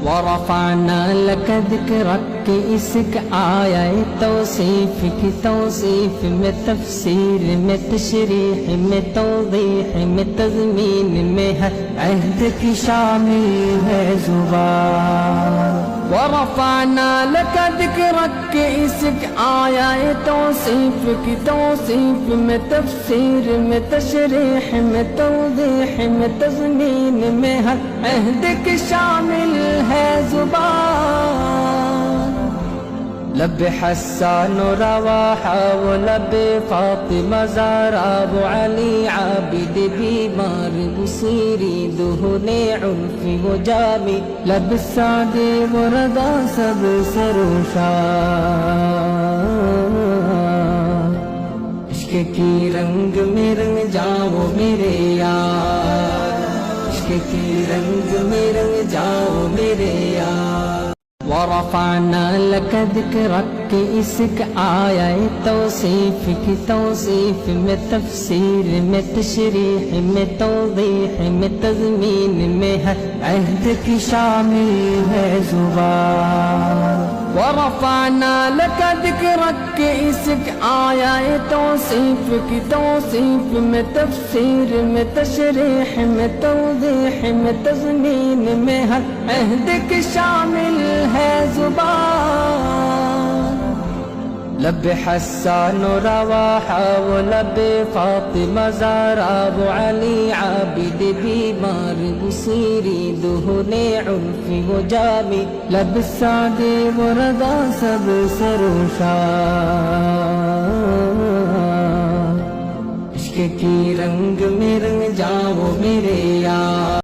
ورفعنا لك ذكرك اسك آیا توصیف کی توصیف میں تفسیر میں تشریح میں توضیح میں تضمین میں ہے عہد کی شامل ہے زبان ورفعنا لك ذكرك اسك آیا توصیف کی توصیف میں تفسیر میں تشریح میں توضیح میں تضمین میں ہے عہد کی شامل ہے زبان لب حسان رواحہ و لب فاطمہ زہرا و علی عابد بیمار بصیری دہن عنفی و جامی لب سعد و رضا سب سروشار عشق کی رنگ میں رنگ جاؤ میرے یار عشق کی رنگ میں رنگ جاؤ میرے یار ورفعنا لك ذكرك اسك آیا توصیف کی توصیف میں تفسیر میں تشریح میں توضیح میں تضمین میں ہے عہد کی شامل ہے زبان ورفعنا لك ذكرك اسك آیا توصیف کی توصیف میں تفسیر میں تشریح میں توضیح میں تضمین میں ہے عہد کی شامل ہے زبان لب حسان رواحہ و لب فاطمہ زہرا و علی عابد بیمار بصیری دہن عنفی و جامی لب سعد و رضا سب سروشار عشق کی رنگ میں رنگ جاؤ میرے یار